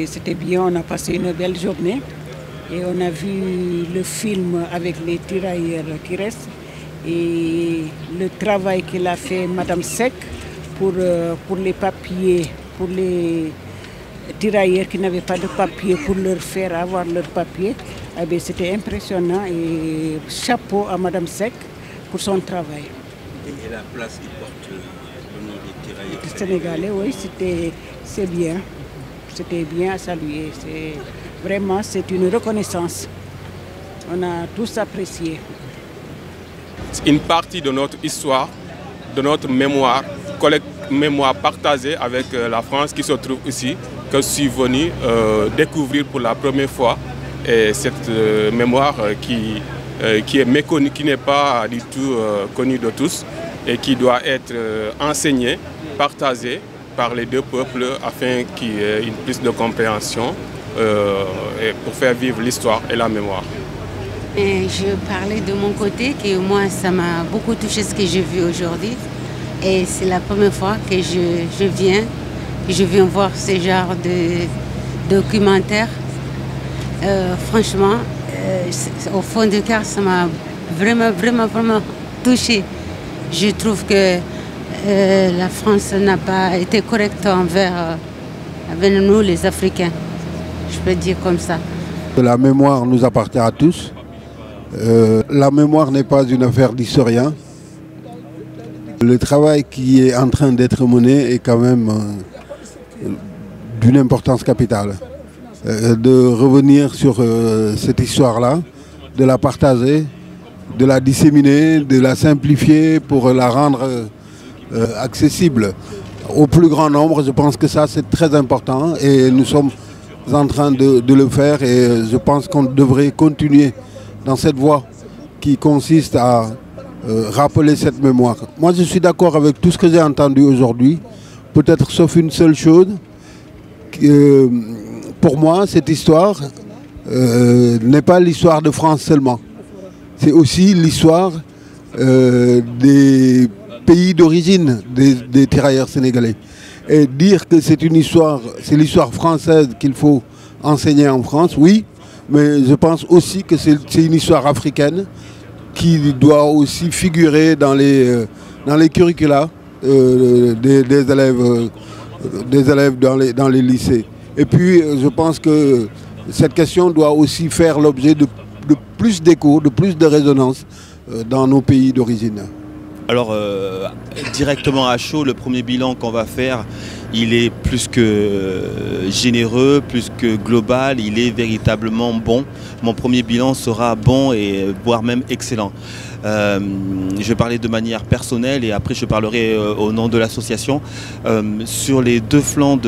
c'était bien, on a passé une belle journée et on a vu le film avec les tirailleurs qui restent et le travail qu'il a fait Madame Seck pour les papiers, pour les tirailleurs qui n'avaient pas de papiers, pour leur faire avoir leurs papiers. Eh c'était impressionnant et chapeau à Madame Seck pour son travail. Et la place qui porte le nom des tirailleurs sénégalais, oui, c'est bien. C'était bien à saluer. Vraiment, c'est une reconnaissance. On a tous apprécié. Une partie de notre histoire, de notre mémoire, mémoire partagée avec la France qui se trouve ici, que je suis venu découvrir pour la première fois. Et cette mémoire qui est méconnue, qui n'est pas du tout connue de tous et qui doit être enseignée, partagée par les deux peuples afin qu'il y ait une plus de compréhension et pour faire vivre l'histoire et la mémoire. Et je parlais de mon côté que moi ça m'a beaucoup touché ce que j'ai vu aujourd'hui et c'est la première fois que je viens voir ce genre de documentaire. Franchement, au fond du cœur, ça m'a vraiment touché. Je trouve que la France n'a pas été correcte envers nous les Africains. Je peux dire comme ça. La mémoire nous appartient à tous. La mémoire n'est pas une affaire d'historien. Le travail qui est en train d'être mené est quand même d'une importance capitale. De revenir sur cette histoire-là, de la partager, de la disséminer, de la simplifier pour la rendre accessible au plus grand nombre. Je pense que ça c'est très important et nous sommes en train de le faire et je pense qu'on devrait continuer dans cette voie qui consiste à rappeler cette mémoire. Moi je suis d'accord avec tout ce que j'ai entendu aujourd'hui, peut-être sauf une seule chose. Pour moi, cette histoire n'est pas l'histoire de France seulement. C'est aussi l'histoire des pays d'origine des tirailleurs sénégalais. Et dire que c'est l'histoire française qu'il faut enseigner en France, oui, mais je pense aussi que c'est une histoire africaine qui doit aussi figurer dans les curricula des élèves dans les lycées. Et puis, je pense que cette question doit aussi faire l'objet de plus d'écho, de plus de résonance dans nos pays d'origine. Alors, directement à chaud, le premier bilan qu'on va faire, il est plus que généreux, plus que global, il est véritablement bon. Mon premier bilan sera bon et voire même excellent. Je vais parler de manière personnelle et après je parlerai au nom de l'association. Sur les deux flancs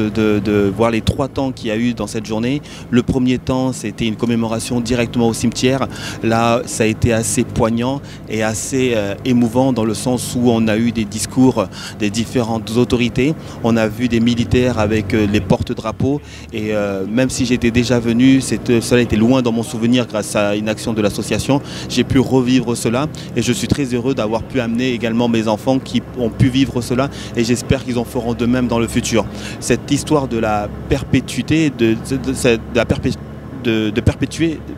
voire les trois temps qu'il y a eu dans cette journée, le premier temps c'était une commémoration directement au cimetière. Là ça a été assez poignant et assez émouvant dans le sens où on a eu des discours des différentes autorités. On a vu des militaires avec les porte-drapeaux et même si j'étais déjà venu, cela était loin dans mon souvenir grâce à une action de l'association. J'ai pu revivre cela. Et je suis très heureux d'avoir pu amener également mes enfants qui ont pu vivre cela et j'espère qu'ils en feront de même dans le futur. Cette histoire de la perpétuité, de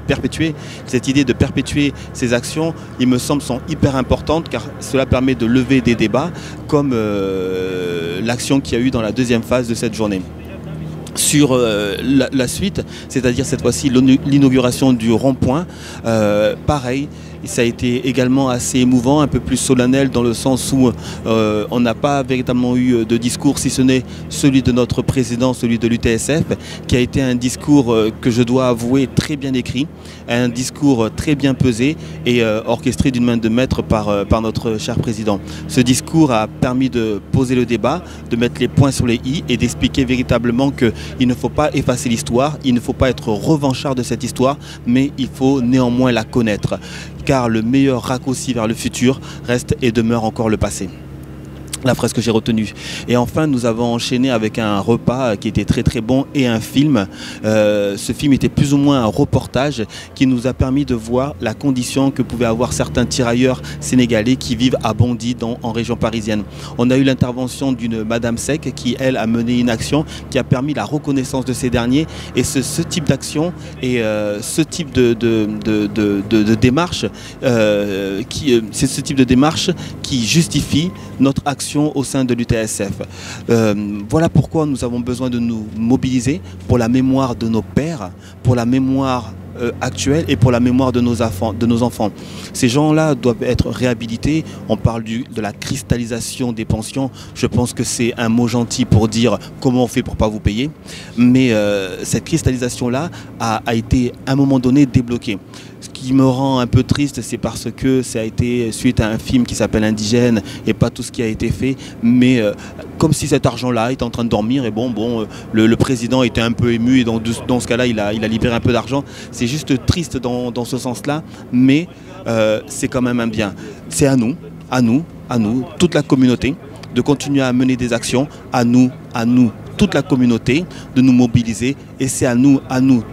perpétuer cette idée de perpétuer ces actions, il me semble, sont hyper importantes car cela permet de lever des débats comme l'action qu'il y a eu dans la deuxième phase de cette journée. Sur la suite, c'est-à-dire cette fois-ci l'inauguration du rond-point, pareil, ça a été également assez émouvant, un peu plus solennel dans le sens où on n'a pas véritablement eu de discours, si ce n'est celui de notre président, celui de l'UTSF, qui a été un discours que je dois avouer très bien écrit, un discours très bien pesé et orchestré d'une main de maître par notre cher président. Ce discours a permis de poser le débat, de mettre les points sur les i et d'expliquer véritablement qu'il ne faut pas effacer l'histoire, il ne faut pas être revanchard de cette histoire, mais il faut néanmoins la connaître. Car le meilleur raccourci vers le futur reste et demeure encore le passé. La phrase que j'ai retenue. Et enfin, nous avons enchaîné avec un repas qui était très très bon et un film. Ce film était plus ou moins un reportage qui nous a permis de voir la condition que pouvaient avoir certains tirailleurs sénégalais qui vivent à Bondy en région parisienne. On a eu l'intervention d'une Madame Seck qui, elle, a mené une action qui a permis la reconnaissance de ces derniers. Et ce type d'action et ce type de démarche, c'est ce type de démarche qui justifie notre action au sein de l'UTSF. Voilà pourquoi nous avons besoin de nous mobiliser pour la mémoire de nos pères, pour la mémoire actuelle et pour la mémoire de nos enfants. Ces gens-là doivent être réhabilités. On parle de la cristallisation des pensions. Je pense que c'est un mot gentil pour dire comment on fait pour ne pas vous payer. Mais cette cristallisation-là a été à un moment donné débloquée. Ce qui me rend un peu triste, c'est parce que ça a été suite à un film qui s'appelle Indigène et pas tout ce qui a été fait. Mais comme si cet argent-là était en train de dormir et le président était un peu ému et dans ce cas-là, il a libéré un peu d'argent. C'est juste triste dans ce sens-là, mais c'est quand même un bien. C'est à nous, toute la communauté, de continuer à mener des actions, à nous, toute la communauté, de nous mobiliser, et c'est à nous,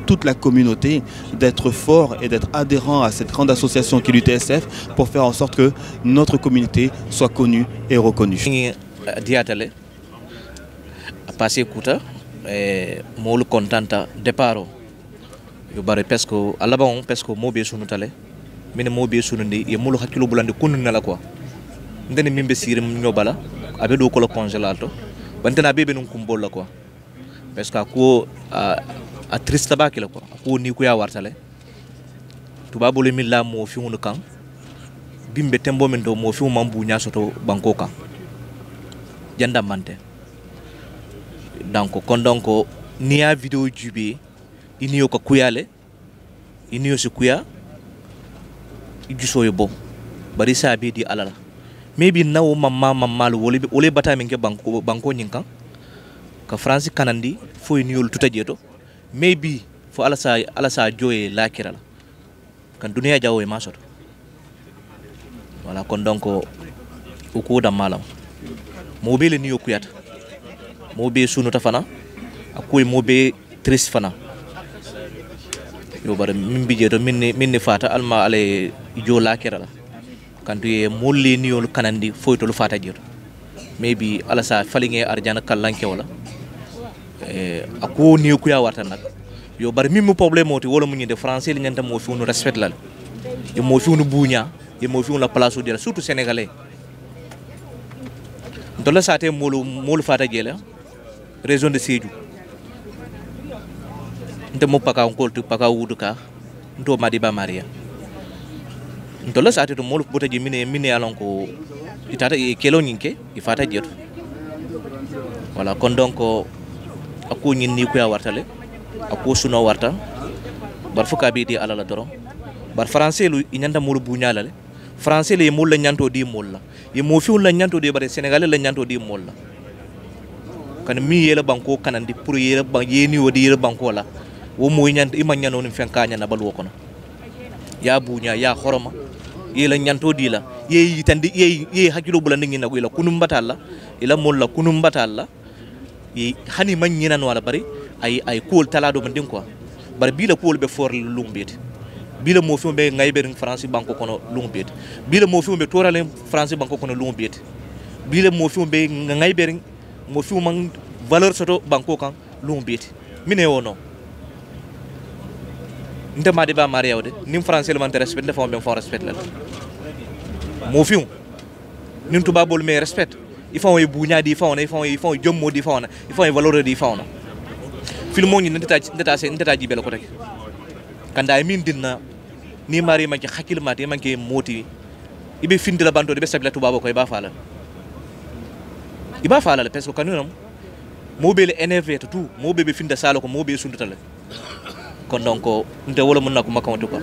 toute la communauté, d'être forts et d'être adhérents à cette grande association qui est l'UTSF pour faire en sorte que notre communauté soit connue et reconnue. Diatale passé kuta molu contenta départ yo bare pesco alabon pesco mobe sunu tale mine mobe sunu ndi e molu hakkilo bulande kunu nala quoi ndene mimbe sirim nyobala abe do ko lo congelato bantena bebe nun kumbol la quoi parce que ko a triste ba kila quoi ko ni ko ya wartale tuba bole min la mo fi hunu kan bimbe tembo men do mo fi mambu nya soto banko kan janda mante donc kon donc ni a vidéo jubé iniyo ko kuyale iniyo se kuya ijuso yo bo bari sa be di alala maybe nawo mamma wole bata min ke banko nyinkan ka France kanandi fo iniyo tuta jeto maybe fo ala sa joye lakira kan duniya jawo e masoto wala kon donc uko da malam mo be le niyo kuyata mo be sunu tafana akoy mo be triste fana yo bare min bije to minni fata alma ale jo lakira la kantu ye molle niyo kanandi foyto lu fata jeto maybe ala sa falinge arjana kallanke wala ako niyo kuya warta nak yo bare min mo problème oti wala munyi de français li nyanta mo fi nu respect la yo mo fi nu buña yo mo fi la place de surtout sénégalais dola sate molu fata jela région de Sédhiou nte mo paka onkoltu paka wuduka ndo Madiba Maria dola sate to molu botaji mine alon ko itata e kelo nyinke e fata jeto voilà kon donc ako nyinni ko ya wartale ako suno warta bar fuka be di alala doro bar français lu nyanda molu buñala le français le mol la nyanto di mol la ye mo fi la nyanto de bare sénégalais la nyanto di mol la kan mi yela banko kanandi pour yela ban yeni wodi yela banko la wo mo nyant ima nyano ni fenkanya na balu kono ya bunya ya horoma yela nyanto di la ye yitandi ye hakilo bulandi ngina ko ila kunum batalla ila mol la kunum batalla ye hani man nyina no wala bari ay kool talado bandin quoi bar bi la kool be for lumbete bila mo fi be ngaybe France banko kono lumbet bila mo fi be torale France banko kono lumbet bila mo fi be ngaybe mo fi man valeur soto banko kan lumbet mine wono nte Madiba Maria wode nim français le man respect de fo be fo respect la mo fi nim tuba bol me respect il faut y buña di fauna il faut jommo di fauna il faut valeur di fauna film mo ni ndeta jibel ko tek kanda min dinna ni mari ma ci hakil mate man ke moti ibe finde la bando de sabila tuba ko iba fala parce que kanunam mo be le énervé tout mo be finde sala ko mo be sundutale kon donc nte wala mën na ko makamatu quoi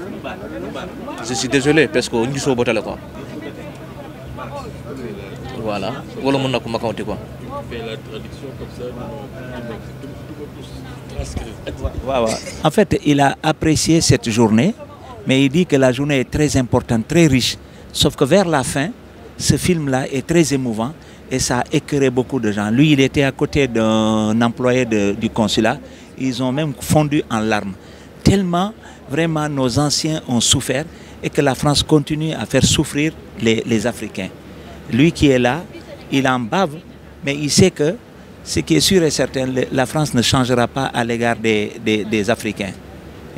je suis désolé parce que ngi so botale quoi voilà wala mën na ko makamatu quoi la traduction comme ça en fait il a apprécié cette journée mais il dit que la journée est très importante très riche sauf que vers la fin ce film-là est très émouvant et ça a écœuré beaucoup de gens. Lui, il était à côté d'un employé du consulat. Ils ont même fondu en larmes. Tellement, vraiment, nos anciens ont souffert et que la France continue à faire souffrir les Africains. Lui qui est là, il en bave, mais il sait que ce qui est sûr et certain, la France ne changera pas à l'égard des Africains.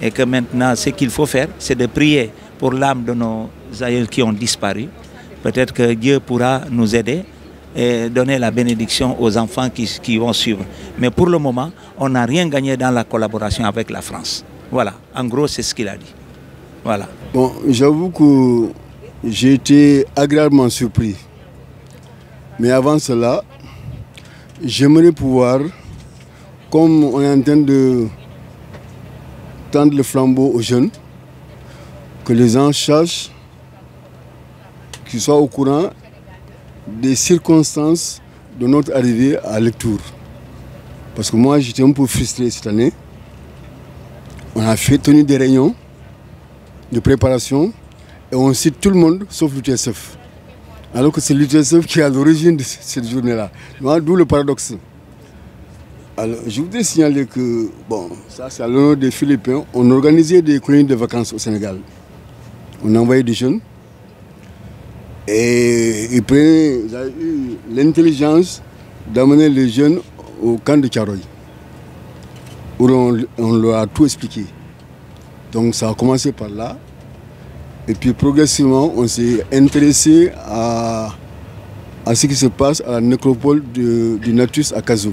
Et que maintenant, ce qu'il faut faire, c'est de prier pour l'âme de nos aïeux qui ont disparu. Peut-être que Dieu pourra nous aider et donner la bénédiction aux enfants qui vont suivre. Mais pour le moment, on n'a rien gagné dans la collaboration avec la France. Voilà, en gros, c'est ce qu'il a dit. Voilà. Bon, j'avoue que j'ai été agréablement surpris. Mais avant cela, j'aimerais pouvoir, comme on est en train de tendre le flambeau aux jeunes, que les gens sachent, qu'ils soient au courant des circonstances de notre arrivée à Lectoure. Parce que moi, j'étais un peu frustré cette année. On a tenu des réunions de préparation et on cite tout le monde sauf l'UTSF. Alors que c'est l'UTSF qui est à l'origine de cette journée-là. D'où le paradoxe. Alors, je voudrais signaler que, bon, ça c'est à l'honneur des Philippins, on organisait des colonies de vacances au Sénégal. On envoyait des jeunes et ils avaient eu l'intelligence d'amener les jeunes au camp de Thiaroye, où on leur a tout expliqué. Donc ça a commencé par là. Et puis progressivement, on s'est intéressé à ce qui se passe à la nécropole du Natus à Kazoo.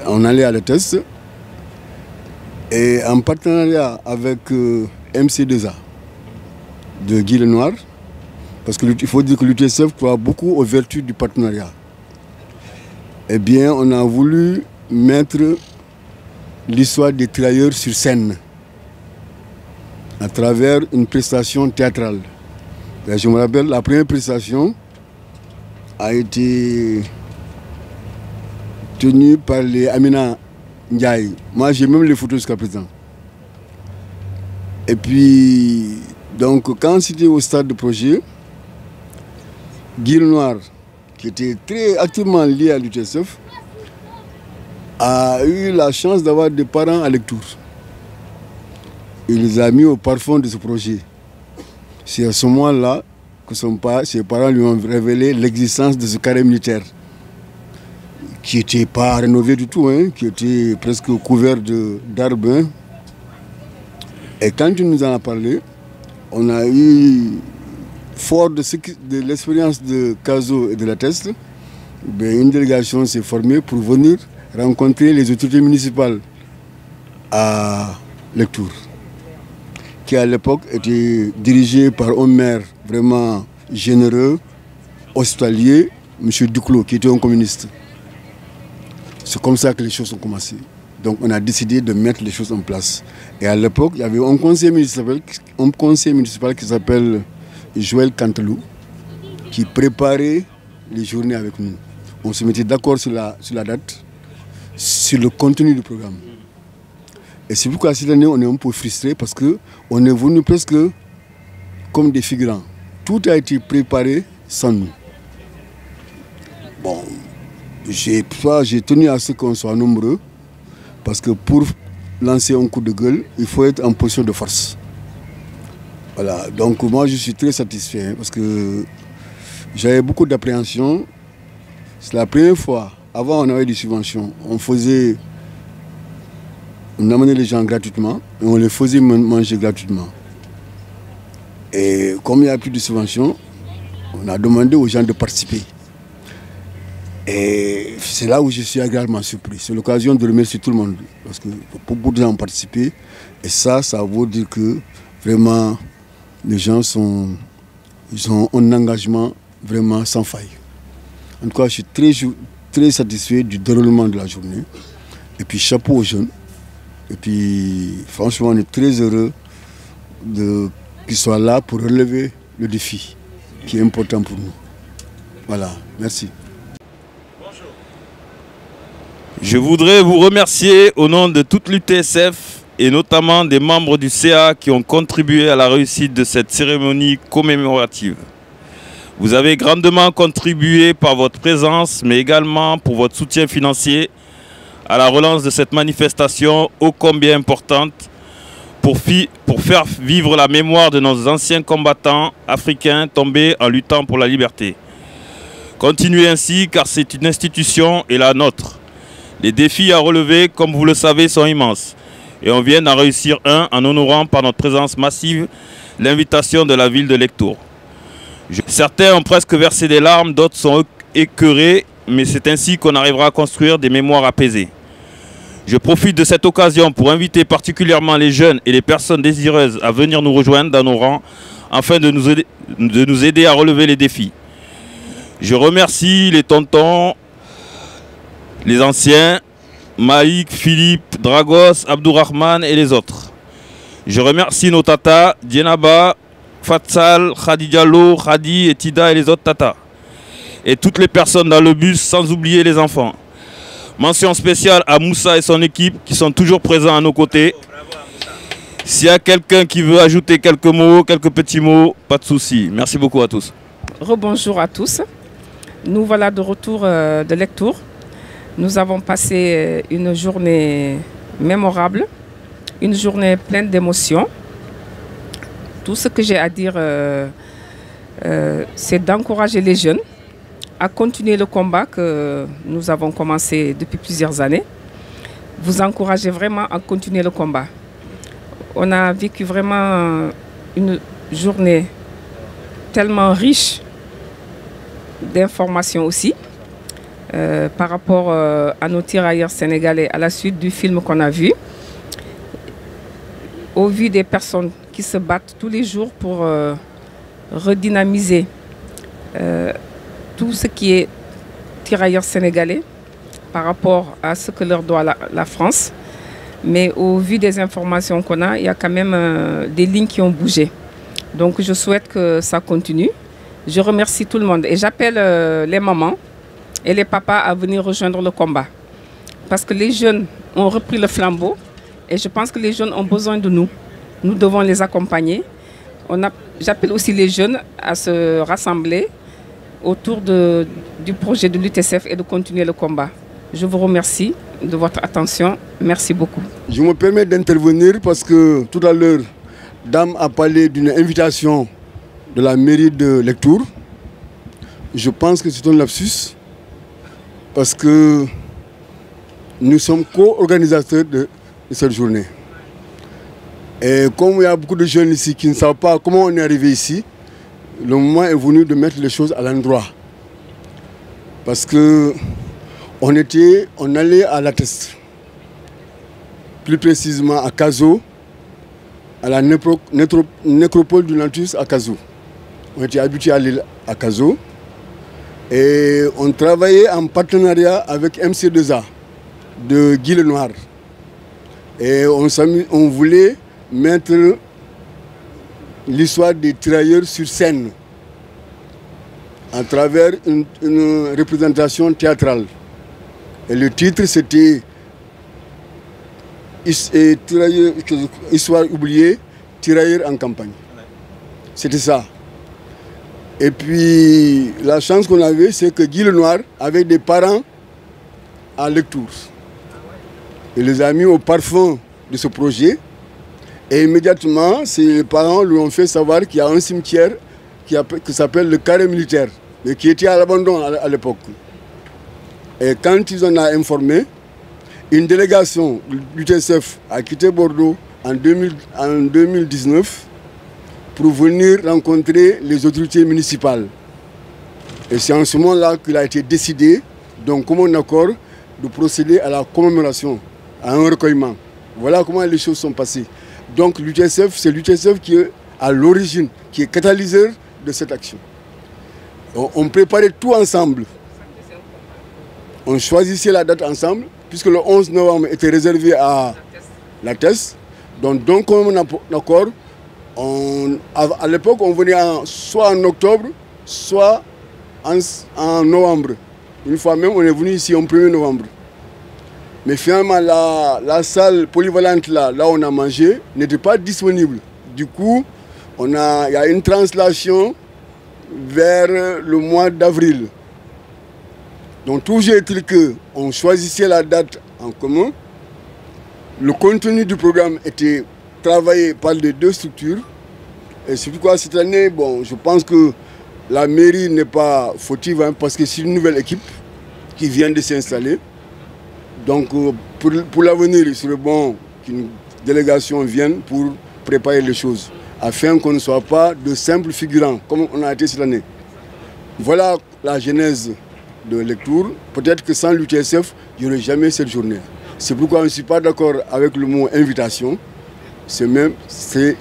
On allait à la test et en partenariat avec MC2A de Guy Lenoir, parce qu'il faut dire que l'UTSF croit beaucoup aux vertus du partenariat. Eh bien, on a voulu mettre l'histoire des tirailleurs sur scène à travers une prestation théâtrale. Et je me rappelle, la première prestation a été tenue par les Amina Ndiaye. Moi, j'ai même les photos jusqu'à présent. Et puis, donc, quand c'était au stade de projet, Guy Lenoir, qui était très activement lié à l'UTSF, a eu la chance d'avoir des parents à Lectoure. Il les a mis au parfum de ce projet. C'est à ce moment-là que ses parents lui ont révélé l'existence de ce carré militaire, qui n'était pas rénové du tout, hein, qui était presque couvert d'arbres. Et quand il nous en a parlé, on a eu, fort de l'expérience de Kazoo et de la Teste, une délégation s'est formée pour venir rencontrer les autorités municipales à Lectoure, qui à l'époque était dirigé par un maire vraiment généreux, hospitalier, M. Duclos, qui était un communiste. C'est comme ça que les choses ont commencé. Donc on a décidé de mettre les choses en place. Et à l'époque, il y avait un conseiller municipal qui s'appelle Joël Cantelou, qui préparait les journées avec nous. On se mettait d'accord sur la date, sur le contenu du programme. Et c'est pourquoi cette année, on est un peu frustré parce qu'on est venu presque comme des figurants. Tout a été préparé sans nous. Bon, j'ai tenu à ce qu'on soit nombreux parce que pour lancer un coup de gueule, il faut être en position de force. Voilà, donc moi je suis très satisfait parce que j'avais beaucoup d'appréhension. C'est la première fois, avant on avait des subventions, on amenait les gens gratuitement et on les faisait manger gratuitement. Et comme il n'y a plus de subventions, on a demandé aux gens de participer. Et c'est là où je suis agréablement surpris. C'est l'occasion de remercier tout le monde. Parce que beaucoup de gens ont participé. Et ça veut dire que vraiment les gens ils ont un engagement vraiment sans faille. En tout cas, je suis très satisfait du déroulement de la journée. Et puis chapeau aux jeunes. Et puis franchement, on est très heureux qu'ils soient là pour relever le défi qui est important pour nous. Voilà, merci. Je voudrais vous remercier au nom de toute l'UTSF et notamment des membres du CA qui ont contribué à la réussite de cette cérémonie commémorative. Vous avez grandement contribué par votre présence, mais également pour votre soutien financier à la relance de cette manifestation ô combien importante pour faire vivre la mémoire de nos anciens combattants africains tombés en luttant pour la liberté. Continuez ainsi car c'est une institution et la nôtre. Les défis à relever, comme vous le savez, sont immenses. Et on vient d'en réussir un en honorant par notre présence massive l'invitation de la ville de Lectoure. Certains ont presque versé des larmes, d'autres sont écœurés, mais c'est ainsi qu'on arrivera à construire des mémoires apaisées. Je profite de cette occasion pour inviter particulièrement les jeunes et les personnes désireuses à venir nous rejoindre dans nos rangs afin de nous aider à relever les défis. Je remercie les tontons, les anciens, Maïk, Philippe, Dragos, Abdourahman et les autres. Je remercie nos tatas, Dienaba, Fatsal, Khadi Diallo, Khadi et Tida et les autres tatas. Et toutes les personnes dans le bus, sans oublier les enfants. Mention spéciale à Moussa et son équipe qui sont toujours présents à nos côtés. S'il y a quelqu'un qui veut ajouter quelques mots, quelques petits mots, pas de souci. Merci beaucoup à tous. Rebonjour à tous. Nous voilà de retour de Lectoure. Nous avons passé une journée mémorable, une journée pleine d'émotions. Tout ce que j'ai à dire, c'est d'encourager les jeunes à continuer le combat que nous avons commencé depuis plusieurs années. Vous encouragez vraiment à continuer le combat. On a vécu vraiment une journée tellement riche d'informations aussi par rapport à nos tirailleurs sénégalais à la suite du film qu'on a vu. Au vu des personnes qui se battent tous les jours pour redynamiser tout ce qui est tirailleurs sénégalais par rapport à ce que leur doit la France. Mais au vu des informations qu'on a, il y a quand même des lignes qui ont bougé. Donc je souhaite que ça continue. Je remercie tout le monde et j'appelle les mamans et les papas à venir rejoindre le combat. Parce que les jeunes ont repris le flambeau et je pense que les jeunes ont besoin de nous. Nous devons les accompagner. J'appelle aussi les jeunes à se rassembler autour du projet de l'UTSF et de continuer le combat. Je vous remercie de votre attention. Merci beaucoup. Je me permets d'intervenir parce que tout à l'heure, Dame a parlé d'une invitation de la mairie de Lectoure. Je pense que c'est un lapsus parce que nous sommes co-organisateurs de cette journée. Et comme il y a beaucoup de jeunes ici qui ne savent pas comment on est arrivé ici, le moment est venu de mettre les choses à l'endroit. Parce que on allait à la Teste, plus précisément à Kazo, à la nécropole du Nantus à Kazo. On était habitués à aller à Kazo et on travaillait en partenariat avec MC2A de Guy Lenoir. Et on voulait mettre l'histoire des tirailleurs sur scène à travers une représentation théâtrale. Et le titre c'était Histoire oubliée, tirailleurs en campagne. C'était ça. Et puis la chance qu'on avait, c'est que Guy Lenoir avait des parents à Lectoure. Il les a mis au parfum de ce projet. Et immédiatement, ses parents lui ont fait savoir qu'il y a un cimetière qui s'appelle le carré militaire, mais qui était à l'abandon à l'époque. Et quand ils en ont informé, une délégation de l'UTSF a quitté Bordeaux en 2019 pour venir rencontrer les autorités municipales. Et c'est en ce moment-là qu'il a été décidé, donc comme un accord, de procéder à la commémoration, à un recueillement. Voilà comment les choses sont passées. Donc l'UTSF, c'est l'UTSF qui est à l'origine, qui est catalyseur de cette action. On préparait tout ensemble. On choisissait la date ensemble, puisque le 11 novembre était réservé à la Teste. Donc comme un accord, à l'époque, on venait soit en octobre, soit en novembre. Une fois même, on est venu ici en 1er novembre. Mais finalement, la salle polyvalente là où on a mangé n'était pas disponible. Du coup, il y a une translation vers le mois d'avril. Donc toujours est-il qu'on choisissait la date en commun. Le contenu du programme était travaillé par les deux structures. Et c'est pourquoi cette année, bon, je pense que la mairie n'est pas fautive hein, parce que c'est une nouvelle équipe qui vient de s'installer. Donc pour l'avenir, il serait bon qu'une délégation vienne pour préparer les choses, afin qu'on ne soit pas de simples figurants, comme on a été cette année. Voilà la genèse de lecture. Peut-être que sans l'UTSF, il n'y aurait jamais cette journée. C'est pourquoi je ne suis pas d'accord avec le mot invitation. C'est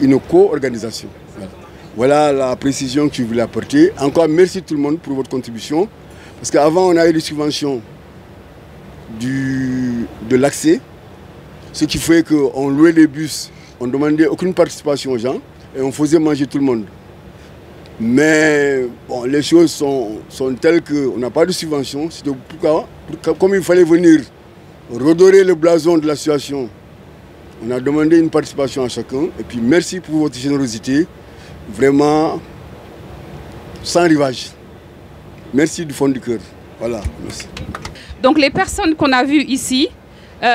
une co-organisation. Voilà la précision que je voulais apporter. Encore merci tout le monde pour votre contribution. Parce qu'avant, on a eu des subventions de l'accès, ce qui fait qu'on louait les bus, on ne demandait aucune participation aux gens et on faisait manger tout le monde. Mais bon, les choses sont telles qu'on n'a pas de subvention. C'est pourquoi, comme il fallait venir redorer le blason de l'association, on a demandé une participation à chacun. Et puis merci pour votre générosité, vraiment sans rivage. Merci du fond du cœur. Voilà, merci. Donc les personnes qu'on a vues ici,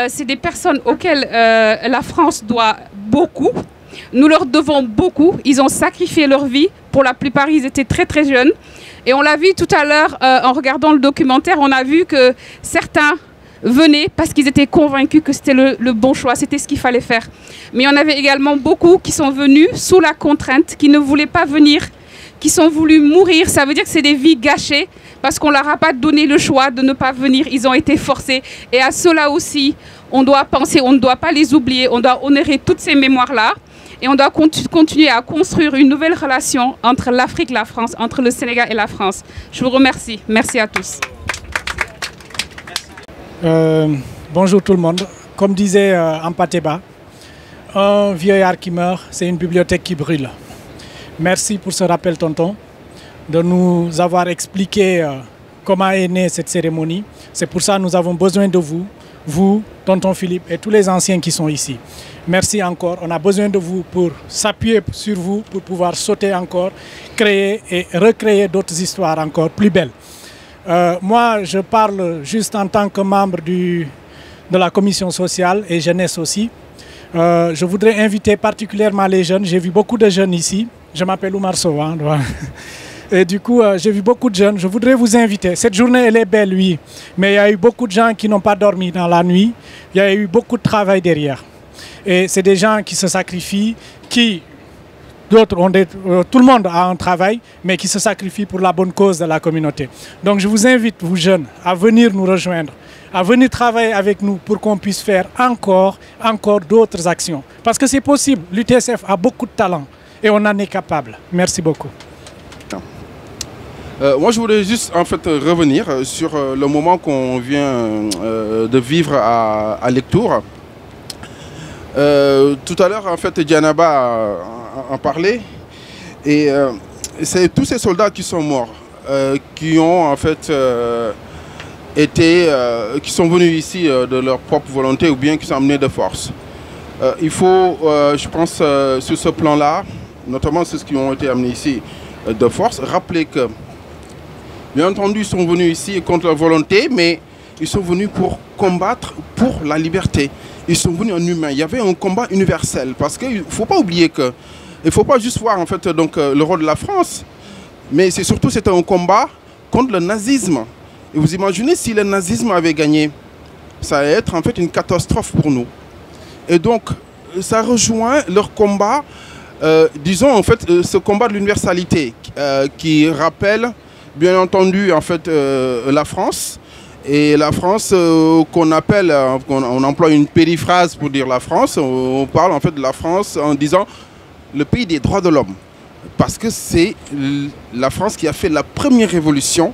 c'est des personnes auxquelles la France doit beaucoup. Nous leur devons beaucoup. Ils ont sacrifié leur vie. Pour la plupart, ils étaient très très jeunes. Et on l'a vu tout à l'heure en regardant le documentaire, on a vu que certains venaient parce qu'ils étaient convaincus que c'était le bon choix, c'était ce qu'il fallait faire. Mais il y en avait également beaucoup qui sont venus sous la contrainte, qui ne voulaient pas venir, qui sont voulus mourir. Ça veut dire que c'est des vies gâchées parce qu'on ne leur a pas donné le choix de ne pas venir. Ils ont été forcés. Et à cela aussi, on doit penser, on ne doit pas les oublier, on doit honorer toutes ces mémoires-là. Et on doit continuer à construire une nouvelle relation entre l'Afrique et la France, entre le Sénégal et la France. Je vous remercie. Merci à tous. Bonjour tout le monde. Comme disait Ampateba, un vieillard qui meurt, c'est une bibliothèque qui brûle. Merci pour ce rappel, tonton, de nous avoir expliqué comment est née cette cérémonie. C'est pour ça que nous avons besoin de vous, tonton Philippe et tous les anciens qui sont ici. Merci encore. On a besoin de vous pour s'appuyer sur vous, pour pouvoir sauter encore, créer et recréer d'autres histoires encore plus belles. Moi, je parle juste en tant que membre de la commission sociale et jeunesse aussi. Je voudrais inviter particulièrement les jeunes. J'ai vu beaucoup de jeunes ici. Je m'appelle Oumar Sow. Hein, et du coup, j'ai vu beaucoup de jeunes. Je voudrais vous inviter. Cette journée, elle est belle, oui. Mais il y a eu beaucoup de gens qui n'ont pas dormi dans la nuit. Il y a eu beaucoup de travail derrière. Et c'est des gens qui se sacrifient, d'autres tout le monde a un travail, mais qui se sacrifient pour la bonne cause de la communauté. Donc je vous invite, vous jeunes, à venir nous rejoindre, à venir travailler avec nous pour qu'on puisse faire encore d'autres actions. Parce que c'est possible, l'UTSF a beaucoup de talent et on en est capable. Merci beaucoup. Moi, je voulais juste en fait revenir sur le moment qu'on vient de vivre à Lectoure. Tout à l'heure, en fait, Dianaba en parlait. Et c'est tous ces soldats qui sont morts, qui ont en fait qui sont venus ici de leur propre volonté ou bien qui sont amenés de force. Il faut, je pense, sur ce plan-là, notamment ceux qui ont été amenés ici de force, rappeler que, bien entendu, ils sont venus ici contre leur volonté, mais ils sont venus pour combattre pour la liberté. Ils sont venus en humain. Il y avait un combat universel. Parce qu'il ne faut pas oublier que... Il ne faut pas juste voir en fait, donc, le rôle de la France, mais surtout c'était un combat contre le nazisme. Et vous imaginez si le nazisme avait gagné, ça allait être en fait une catastrophe pour nous. Et donc, ça rejoint leur combat, disons en fait, ce combat de l'universalité qui rappelle, bien entendu, en fait, la France. Et la France qu'on appelle, on emploie une périphrase pour dire la France, on parle en fait de la France en disant le pays des droits de l'homme. Parce que c'est la France qui a fait la première révolution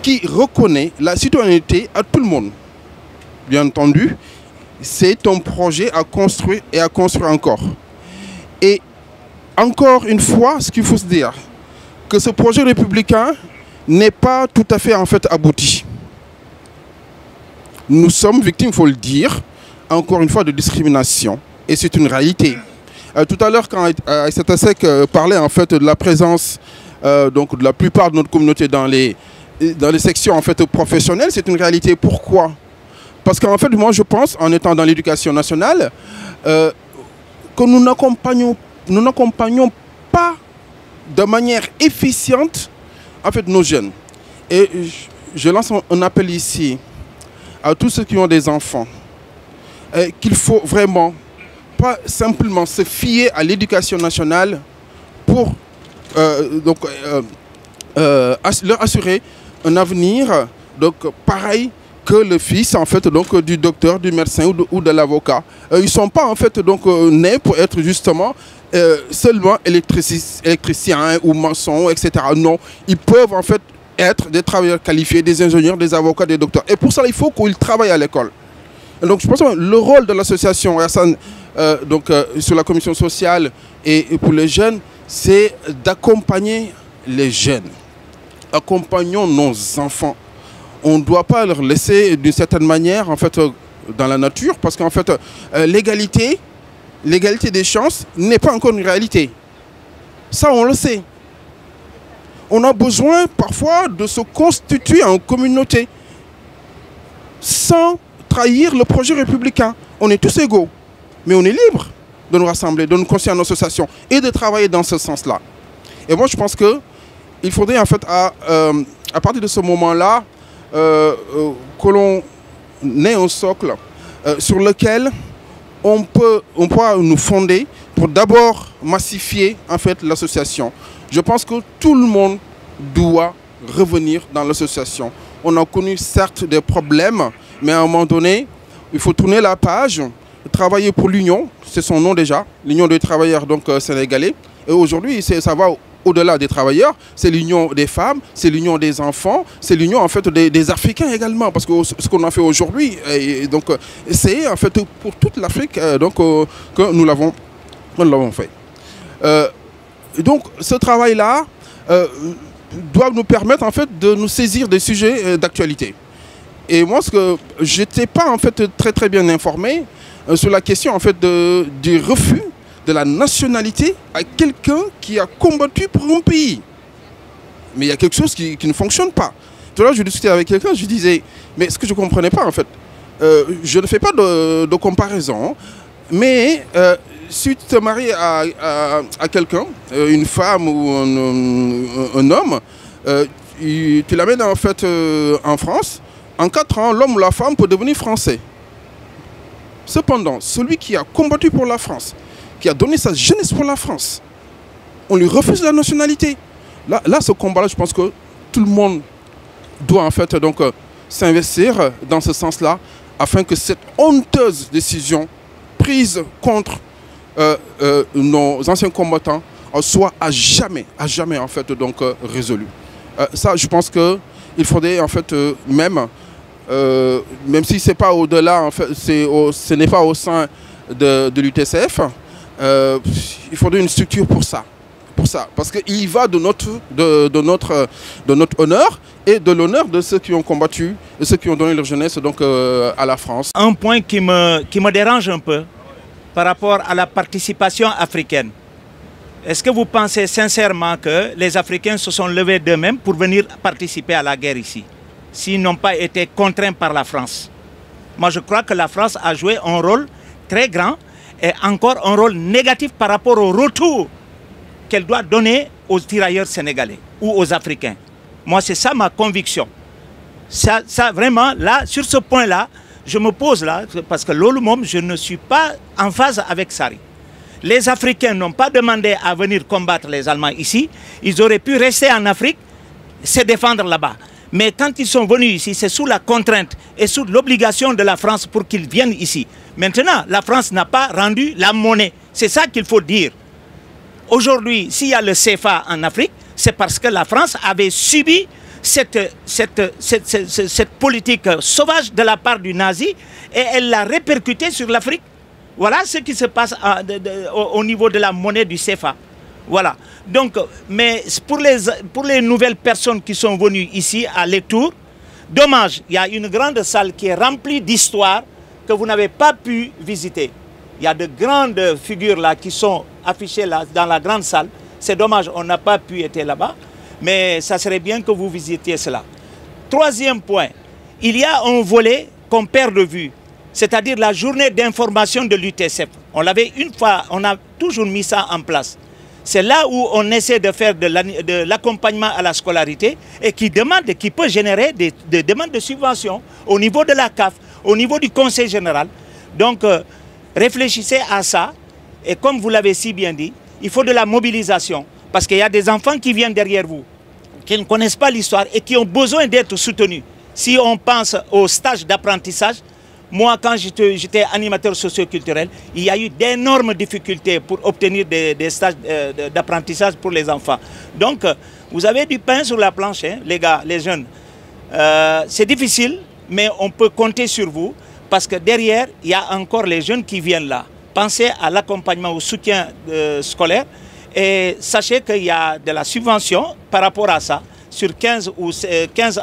qui reconnaît la citoyenneté à tout le monde. Bien entendu, c'est un projet à construire et à construire encore. Et encore une fois, ce qu'il faut se dire, que ce projet républicain n'est pas tout à fait en fait abouti. Nous sommes victimes, il faut le dire, encore une fois, de discrimination. Et c'est une réalité. Tout à l'heure, quand Aïssata Seck parlait en fait de la présence donc de la plupart de notre communauté dans les sections en fait professionnelles. C'est une réalité. Pourquoi? Parce qu'en fait, moi je pense, en étant dans l'éducation nationale, que nous n'accompagnons pas de manière efficiente en fait nos jeunes. Et je lance un appel ici à tous ceux qui ont des enfants, qu'il faut vraiment pas simplement se fier à l'éducation nationale pour leur assurer un avenir donc pareil que le fils en fait donc du docteur, du médecin ou de l'avocat. Ils ne sont pas en fait donc nés pour être justement seulement électriciens ou maçons, etc. Non, ils peuvent en fait être des travailleurs qualifiés, des ingénieurs, des avocats, des docteurs. Et pour ça, il faut qu'ils travaillent à l'école. Donc je pense que le rôle de l'association sur la commission sociale et pour les jeunes, c'est d'accompagner les jeunes. Accompagnons nos enfants. On ne doit pas leur laisser d'une certaine manière en fait dans la nature, parce qu'en fait l'égalité des chances n'est pas encore une réalité. Ça on le sait. On a besoin parfois de se constituer en communauté sans trahir le projet républicain. On est tous égaux, mais on est libre de nous rassembler, de nous constituer en association et de travailler dans ce sens-là. Et moi je pense qu'il faudrait en fait à partir de ce moment-là que l'on ait un socle sur lequel on pourra nous fonder pour d'abord massifier en fait l'association. Je pense que tout le monde doit revenir dans l'association. On a connu certes des problèmes, mais à un moment donné, il faut tourner la page, travailler pour l'Union, c'est son nom déjà, l'Union des travailleurs donc sénégalais. Et aujourd'hui, ça va au-delà des travailleurs, c'est l'union des femmes, c'est l'union des enfants, c'est l'union en fait des Africains également, parce que ce qu'on a fait aujourd'hui, c'est en fait pour toute l'Afrique que nous l'avons fait. Donc ce travail-là doit nous permettre en fait de nous saisir des sujets d'actualité. Et moi, je n'étais pas en fait très bien informé sur la question en fait du refus de la nationalité à quelqu'un qui a combattu pour un pays. Mais il y a quelque chose qui ne fonctionne pas. Tout à l'heure, je discutais avec quelqu'un, je disais, mais ce que je ne comprenais pas en fait, je ne fais pas de comparaison, mais si tu te maries à quelqu'un, une femme ou un homme, tu l'amènes en fait en France, en 4 ans, l'homme ou la femme peut devenir français. Cependant, celui qui a combattu pour la France, qui a donné sa jeunesse pour la France, on lui refuse la nationalité. Là ce combat-là, je pense que tout le monde doit en fait donc s'investir dans ce sens-là, afin que cette honteuse décision prise contre nos anciens combattants soit à jamais en fait donc résolue. Ça, je pense que il faudrait en fait même si c'est pas au-delà, en fait, ce n'est pas au sein de l'UTCF. Il faudrait une structure pour ça, parce qu'il y va de notre honneur et de l'honneur de ceux qui ont combattu et ceux qui ont donné leur jeunesse donc à la France. Un point qui me dérange un peu par rapport à la participation africaine. Est-ce que vous pensez sincèrement que les Africains se sont levés d'eux-mêmes pour venir participer à la guerre ici, s'ils n'ont pas été contraints par la France? Moi, je crois que la France a joué un rôle très grand et encore un rôle négatif par rapport au retour qu'elle doit donner aux tirailleurs sénégalais ou aux Africains. Moi, c'est ça ma conviction. Ça vraiment, là, sur ce point-là, je me pose là, parce que l'Olumom, je ne suis pas en phase avec Sarri. Les Africains n'ont pas demandé à venir combattre les Allemands ici. Ils auraient pu rester en Afrique, se défendre là-bas. Mais quand ils sont venus ici, c'est sous la contrainte et sous l'obligation de la France pour qu'ils viennent ici. Maintenant, la France n'a pas rendu la monnaie. C'est ça qu'il faut dire. Aujourd'hui, s'il y a le CFA en Afrique, c'est parce que la France avait subi cette politique sauvage de la part du nazi et elle l'a répercuté sur l'Afrique. Voilà ce qui se passe au niveau de la monnaie du CFA. Voilà. Donc, mais pour les nouvelles personnes qui sont venues ici à Lectoure, dommage, il y a une grande salle qui est remplie d'histoires que vous n'avez pas pu visiter. Il y a de grandes figures là qui sont affichées là dans la grande salle. C'est dommage, on n'a pas pu être là-bas, mais ça serait bien que vous visitiez cela. Troisième point, il y a un volet qu'on perd de vue, c'est-à-dire la journée d'information de l'UTSF. On l'avait une fois, on a toujours mis ça en place. C'est là où on essaie de faire de l'accompagnement à la scolarité et qui peut générer des demandes de subventions au niveau de la CAF, au niveau du Conseil général. Donc, réfléchissez à ça. Et comme vous l'avez si bien dit, il faut de la mobilisation. Parce qu'il y a des enfants qui viennent derrière vous, qui ne connaissent pas l'histoire et qui ont besoin d'être soutenus. Si on pense au stage d'apprentissage, moi, quand j'étais animateur socio-culturel, il y a eu d'énormes difficultés pour obtenir des stages d'apprentissage pour les enfants. Donc, vous avez du pain sur la planche, hein, les gars, les jeunes. C'est difficile, mais on peut compter sur vous parce que derrière, il y a encore les jeunes qui viennent là. Pensez à l'accompagnement, au soutien scolaire et sachez qu'il y a de la subvention par rapport à ça. Sur 15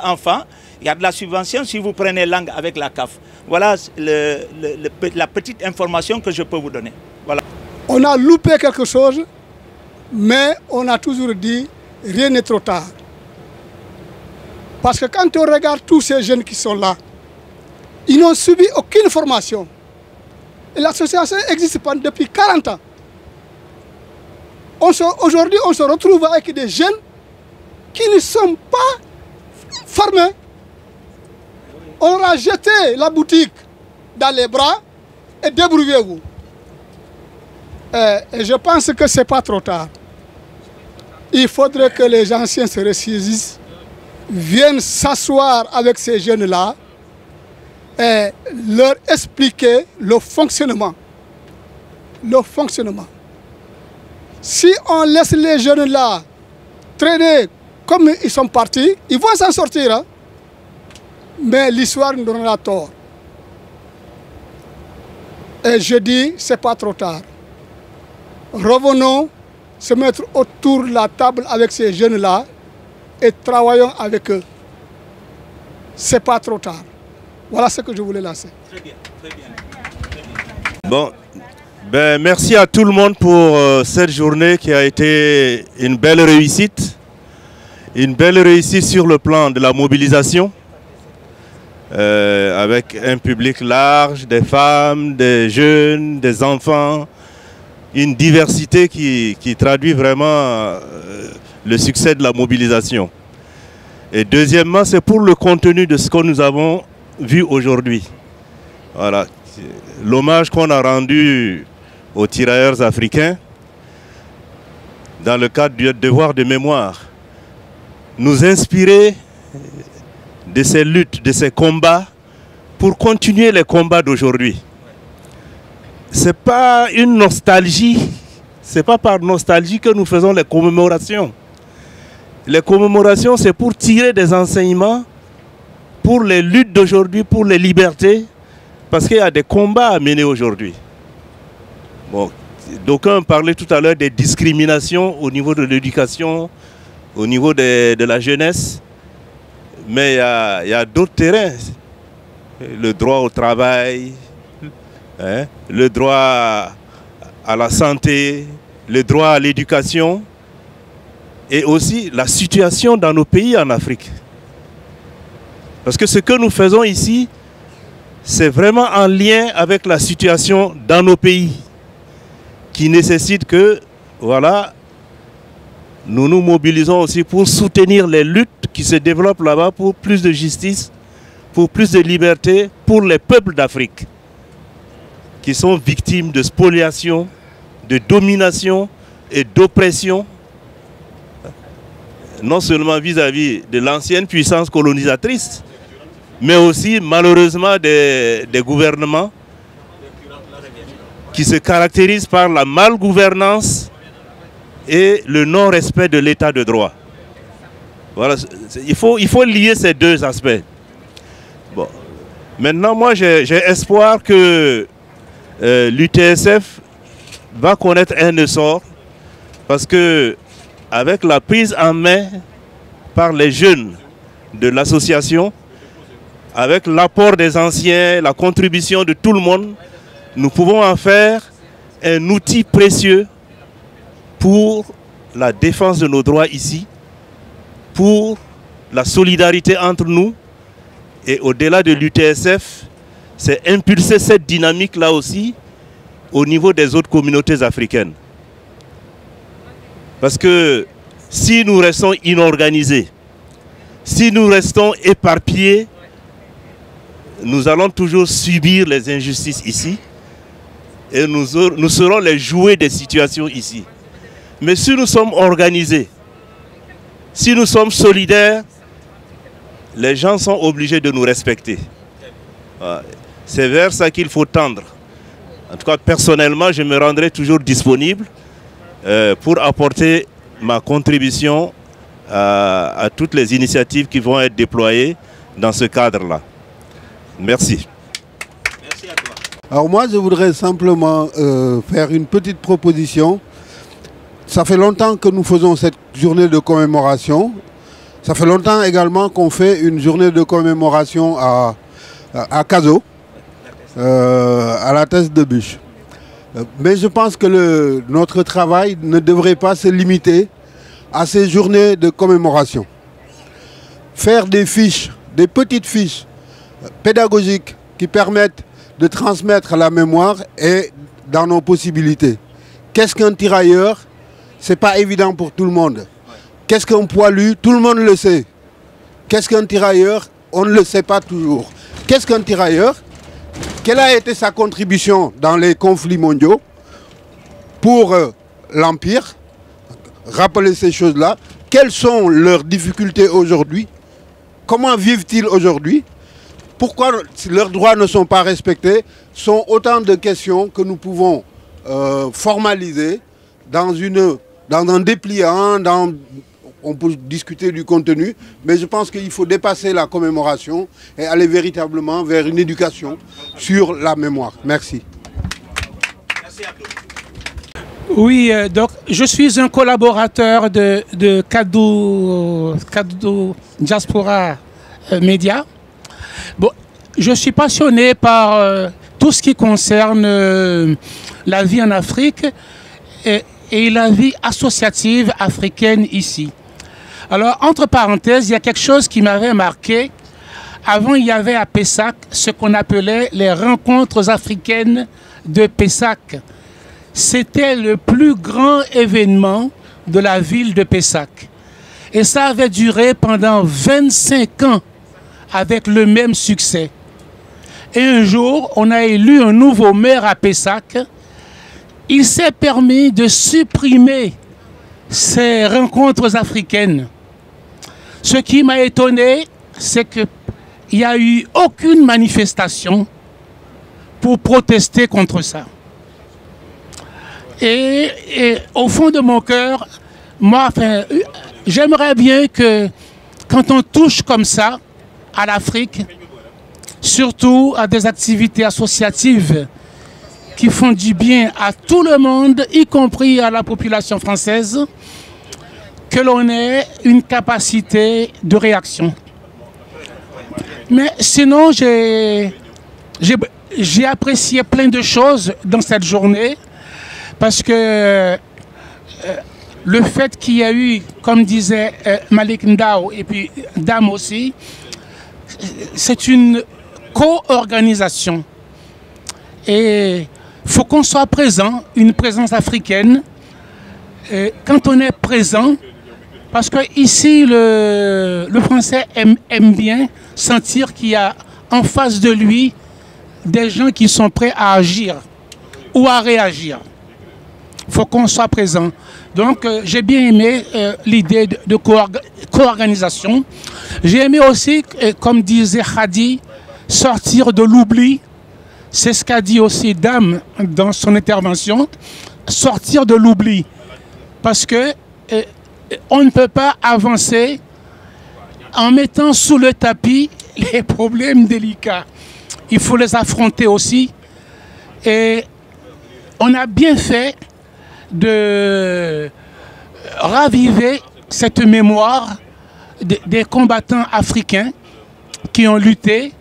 enfants, il y a de la subvention si vous prenez langue avec la CAF. Voilà la petite information que je peux vous donner. Voilà. On a loupé quelque chose, mais on a toujours dit rien n'est trop tard. Parce que quand on regarde tous ces jeunes qui sont là, ils n'ont subi aucune formation. Et l'association existe depuis 40 ans. Aujourd'hui, on se retrouve avec des jeunes qui ne sont pas formés. On a jeté la boutique dans les bras et débrouillez-vous. Et je pense que ce n'est pas trop tard. Il faudrait que les anciens se ressaisissent, viennent s'asseoir avec ces jeunes-là et leur expliquer le fonctionnement. Le fonctionnement. Si on laisse les jeunes-là traîner comme ils sont partis, ils vont s'en sortir. Hein? Mais l'histoire nous donnera tort. Et je dis, ce n'est pas trop tard. Revenons se mettre autour de la table avec ces jeunes-là et travaillons avec eux. Ce n'est pas trop tard. Voilà ce que je voulais lancer. Très bien, très bien. Bon, merci à tout le monde pour cette journée qui a été une belle réussite. Une belle réussite sur le plan de la mobilisation. Avec un public large, des femmes, des jeunes, des enfants, une diversité qui traduit vraiment le succès de la mobilisation. Et deuxièmement, c'est pour le contenu de ce que nous avons vu aujourd'hui. Voilà, l'hommage qu'on a rendu aux tirailleurs africains dans le cadre du devoir de mémoire, nous inspirer de ces luttes, de ces combats, pour continuer les combats d'aujourd'hui. Ce n'est pas une nostalgie, ce n'est pas par nostalgie que nous faisons les commémorations. Les commémorations, c'est pour tirer des enseignements pour les luttes d'aujourd'hui, pour les libertés, parce qu'il y a des combats à mener aujourd'hui. Bon, d'aucuns parlaient tout à l'heure des discriminations au niveau de l'éducation, au niveau de la jeunesse. Mais il y a d'autres terrains, le droit au travail, hein, le droit à la santé, le droit à l'éducation et aussi la situation dans nos pays en Afrique. Parce que ce que nous faisons ici, c'est vraiment en lien avec la situation dans nos pays qui nécessite que, voilà, nous nous mobilisons aussi pour soutenir les luttes qui se développent là-bas pour plus de justice, pour plus de liberté pour les peuples d'Afrique qui sont victimes de spoliation, de domination et d'oppression, non seulement vis-à-vis de l'ancienne puissance colonisatrice, mais aussi malheureusement des gouvernements qui se caractérisent par la malgouvernance et le non-respect de l'état de droit. Voilà, il faut lier ces deux aspects. Bon. Maintenant, moi, j'ai espoir que l'UTSF va connaître un essor parce que avec la prise en main par les jeunes de l'association, avec l'apport des anciens, la contribution de tout le monde, nous pouvons en faire un outil précieux pour la défense de nos droits ici, pour la solidarité entre nous, et au-delà de l'UTSF, c'est impulser cette dynamique-là aussi au niveau des autres communautés africaines. Parce que si nous restons inorganisés, si nous restons éparpillés, nous allons toujours subir les injustices ici et nous serons les jouets des situations ici. Mais si nous sommes organisés, si nous sommes solidaires, les gens sont obligés de nous respecter. C'est vers ça qu'il faut tendre. En tout cas, personnellement, je me rendrai toujours disponible pour apporter ma contribution à toutes les initiatives qui vont être déployées dans ce cadre-là. Merci. Merci à toi. Alors moi, je voudrais simplement faire une petite proposition. Ça fait longtemps que nous faisons cette journée de commémoration. Ça fait longtemps également qu'on fait une journée de commémoration à Cazo, à la Thèse de Bûche. Mais je pense que notre travail ne devrait pas se limiter à ces journées de commémoration. Faire des fiches, des petites fiches pédagogiques qui permettent de transmettre la mémoire est dans nos possibilités. Qu'est-ce qu'un tirailleur? Ce n'est pas évident pour tout le monde. Qu'est-ce qu'un poilu? Tout le monde le sait. Qu'est-ce qu'un tirailleur? On ne le sait pas toujours. Qu'est-ce qu'un tirailleur? Quelle a été sa contribution dans les conflits mondiaux pour l'Empire? Rappeler ces choses-là. Quelles sont leurs difficultés aujourd'hui? Comment vivent-ils aujourd'hui? Pourquoi leurs droits ne sont pas respectés? Sont autant de questions que nous pouvons formaliser dans un dépliant, on peut discuter du contenu, mais je pense qu'il faut dépasser la commémoration et aller véritablement vers une éducation sur la mémoire. Merci. Merci à toi. Oui, donc je suis un collaborateur de Kaddu Diaspora Média. Bon, je suis passionné par tout ce qui concerne la vie en Afrique et la vie associative africaine ici. Alors, entre parenthèses, il y a quelque chose qui m'avait marqué. Avant, il y avait à Pessac ce qu'on appelait les rencontres africaines de Pessac. C'était le plus grand événement de la ville de Pessac. Et ça avait duré pendant 25 ans avec le même succès. Et un jour, on a élu un nouveau maire à Pessac. Il s'est permis de supprimer ces rencontres africaines. Ce qui m'a étonné, c'est qu'il n'y a eu aucune manifestation pour protester contre ça. Et au fond de mon cœur, moi, enfin, j'aimerais bien que quand on touche comme ça à l'Afrique, surtout à des activités associatives qui font du bien à tout le monde, y compris à la population française, que l'on ait une capacité de réaction. Mais sinon, j'ai apprécié plein de choses dans cette journée, parce que le fait qu'il y a eu, comme disait Malik Ndao, et puis Dame aussi, c'est une co-organisation. Et il faut qu'on soit présent, une présence africaine. Et quand on est présent, parce que ici, le Français aime bien sentir qu'il y a en face de lui des gens qui sont prêts à agir ou à réagir. Il faut qu'on soit présent. Donc, j'ai bien aimé l'idée de co-organisation. J'ai aimé aussi, comme disait Khadi, sortir de l'oubli. C'est ce qu'a dit aussi Dame dans son intervention. Sortir de l'oubli. Parce que on ne peut pas avancer en mettant sous le tapis les problèmes délicats. Il faut les affronter aussi. Et on a bien fait de raviver cette mémoire des combattants africains qui ont lutté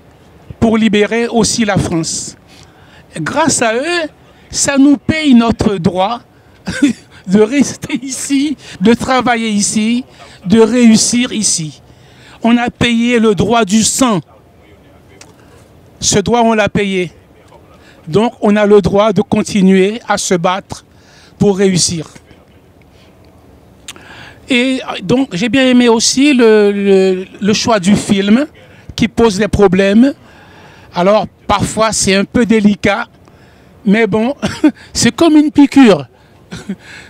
pour libérer aussi la France. Grâce à eux, ça nous paye notre droit de rester ici, de travailler ici, de réussir ici. On a payé le droit du sang. Ce droit, on l'a payé. Donc, on a le droit de continuer à se battre pour réussir. Et donc, j'ai bien aimé aussi le choix du film qui pose des problèmes. Alors, parfois, c'est un peu délicat, mais bon, c'est comme une piqûre.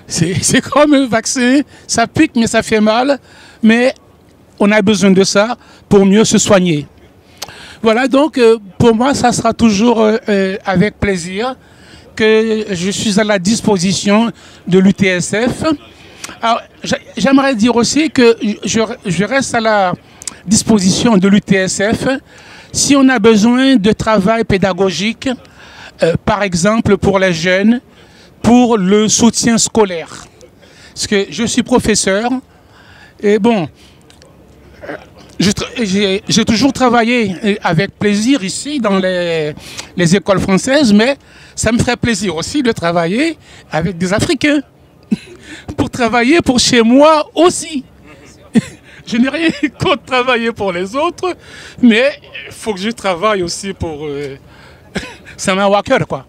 C'est comme un vaccin, ça pique, mais ça fait mal. Mais on a besoin de ça pour mieux se soigner. Voilà, donc, pour moi, ça sera toujours avec plaisir que je suis à la disposition de l'UTSF. Alors, j'aimerais dire aussi que je reste à la disposition de l'UTSF si on a besoin de travail pédagogique, par exemple pour les jeunes, pour le soutien scolaire. Parce que je suis professeur et bon, j'ai toujours travaillé avec plaisir ici dans les écoles françaises, mais ça me ferait plaisir aussi de travailler avec des Africains. Pour travailler pour chez moi aussi. Je n'ai rien contre travailler pour les autres, mais il faut que je travaille aussi pour... ça m'a à cœur, quoi.